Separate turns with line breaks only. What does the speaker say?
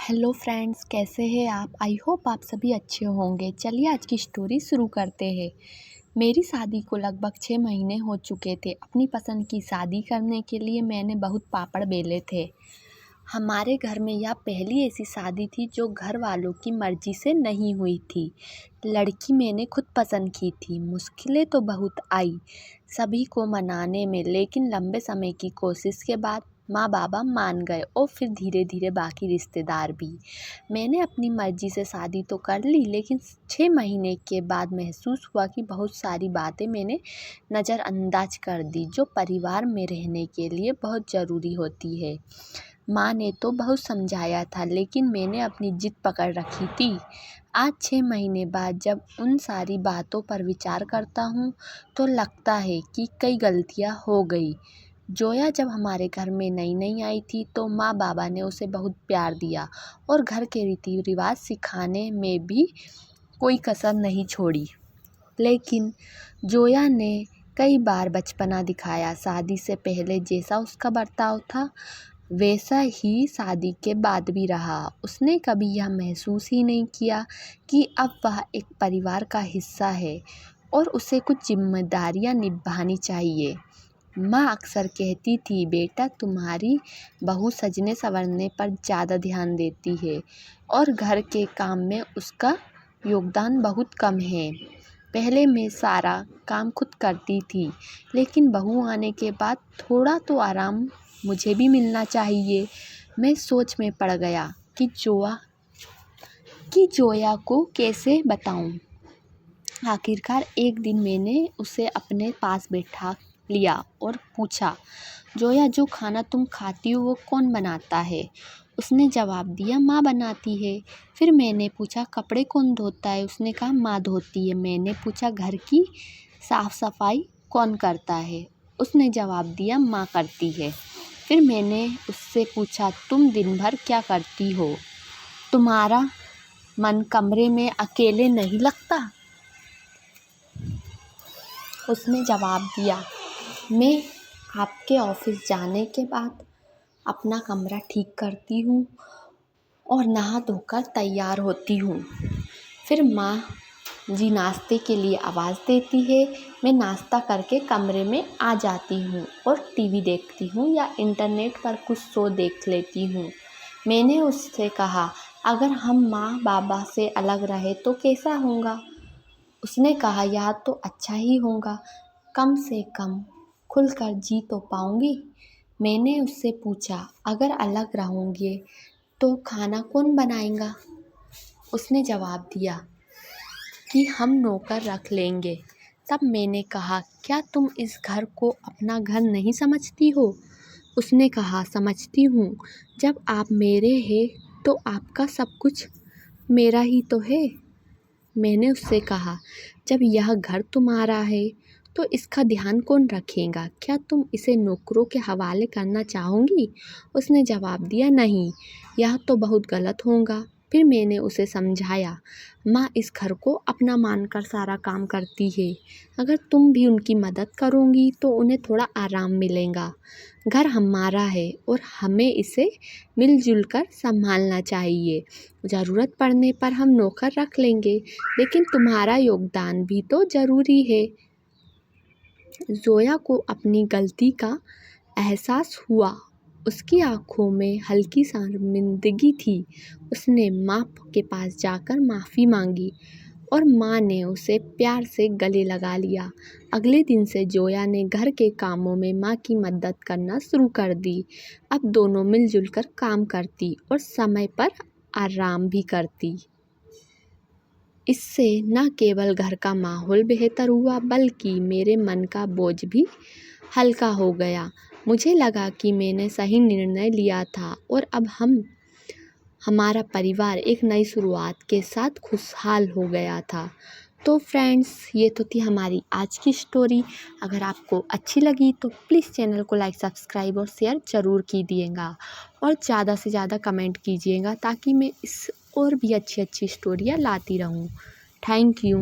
Hello friends, कैसे हैं आप। आई होप आप सभी अच्छे होंगे। चलिए आज की स्टोरी शुरू करते हैं। मेरी शादी को लगभग 6 महीने हो चुके थे। अपनी पसंद की शादी करने के लिए मैंने बहुत पापड़ बेले थे। हमारे घर में यह पहली ऐसी शादी थी जो घर वालों की मर्ज़ी से नहीं हुई थी। लड़की मैंने खुद पसंद की थी। मुश्किलें तो बहुत आई सभी को मनाने में, लेकिन लंबे समय की कोशिश के बाद माँ बाबा मान गए और फिर धीरे धीरे बाकी रिश्तेदार भी। मैंने अपनी मर्ज़ी से शादी तो कर ली, लेकिन 6 महीने के बाद महसूस हुआ कि बहुत सारी बातें मैंने नज़रअंदाज कर दी जो परिवार में रहने के लिए बहुत ज़रूरी होती है। माँ ने तो बहुत समझाया था, लेकिन मैंने अपनी जिद पकड़ रखी थी। आज 6 महीने बाद जब उन सारी बातों पर विचार करता हूँ तो लगता है कि कई गलतियाँ हो गई। जोया जब हमारे घर में नई नई आई थी तो माँ बाबा ने उसे बहुत प्यार दिया और घर के रीति रिवाज सिखाने में भी कोई कसर नहीं छोड़ी। लेकिन जोया ने कई बार बचपना दिखाया। शादी से पहले जैसा उसका बर्ताव था वैसा ही शादी के बाद भी रहा। उसने कभी यह महसूस ही नहीं किया कि अब वह एक परिवार का हिस्सा है और उसे कुछ जिम्मेदारियां निभानी चाहिए। माँ अक्सर कहती थी, बेटा तुम्हारी बहू सजने संवरने पर ज़्यादा ध्यान देती है और घर के काम में उसका योगदान बहुत कम है। पहले मैं सारा काम खुद करती थी, लेकिन बहू आने के बाद थोड़ा तो आराम मुझे भी मिलना चाहिए। मैं सोच में पड़ गया कि जोया को कैसे बताऊं। आखिरकार एक दिन मैंने उसे अपने पास बैठा लिया और पूछा, जोया जो खाना तुम खाती हो वो कौन बनाता है। उसने जवाब दिया, माँ बनाती है। फिर मैंने पूछा, कपड़े कौन धोता है। उसने कहा, माँ धोती है। मैंने पूछा, घर की साफ सफाई कौन करता है। उसने जवाब दिया, माँ करती है। फिर मैंने उससे पूछा, तुम दिन भर क्या करती हो। तुम्हारा मन कमरे में अकेले नहीं लगता। उसने जवाब दिया, मैं आपके ऑफिस जाने के बाद अपना कमरा ठीक करती हूँ और नहा धोकर तैयार होती हूँ। फिर माँ जी नाश्ते के लिए आवाज़ देती है। मैं नाश्ता करके कमरे में आ जाती हूँ और टीवी देखती हूँ या इंटरनेट पर कुछ शो देख लेती हूँ। मैंने उससे कहा, अगर हम माँ बाबा से अलग रहे तो कैसा होगा। उसने कहा, यह तो अच्छा ही होगा, कम से कम खुलकर जी तो पाऊंगी। मैंने उससे पूछा, अगर अलग रहोगे तो खाना कौन बनाएगा। उसने जवाब दिया कि हम नौकर रख लेंगे। तब मैंने कहा, क्या तुम इस घर को अपना घर नहीं समझती हो। उसने कहा, समझती हूँ। जब आप मेरे हैं तो आपका सब कुछ मेरा ही तो है। मैंने उससे कहा, जब यह घर तुम्हारा है तो इसका ध्यान कौन रखेगा। क्या तुम इसे नौकरों के हवाले करना चाहोगी। उसने जवाब दिया, नहीं, यह तो बहुत गलत होगा। फिर मैंने उसे समझाया, माँ इस घर को अपना मानकर सारा काम करती है। अगर तुम भी उनकी मदद करोगी तो उन्हें थोड़ा आराम मिलेगा। घर हमारा है और हमें इसे मिलजुल कर संभालना चाहिए। ज़रूरत पड़ने पर हम नौकर रख लेंगे, लेकिन तुम्हारा योगदान भी तो ज़रूरी है। जोया को अपनी गलती का एहसास हुआ। उसकी आंखों में हल्की शर्मिंदगी थी। उसने माँ के पास जाकर माफ़ी मांगी और माँ ने उसे प्यार से गले लगा लिया। अगले दिन से जोया ने घर के कामों में माँ की मदद करना शुरू कर दी। अब दोनों मिलजुल कर काम करती और समय पर आराम भी करती। इससे न केवल घर का माहौल बेहतर हुआ, बल्कि मेरे मन का बोझ भी हल्का हो गया। मुझे लगा कि मैंने सही निर्णय लिया था और अब हमारा परिवार एक नई शुरुआत के साथ खुशहाल हो गया था। तो फ्रेंड्स, ये तो थी हमारी आज की स्टोरी। अगर आपको अच्छी लगी तो प्लीज़ चैनल को लाइक, सब्सक्राइब और शेयर ज़रूर कीजिएगा और ज़्यादा से ज़्यादा कमेंट कीजिएगा, ताकि मैं इस और भी अच्छी अच्छी स्टोरियाँ लाती रहूँ। Thank you.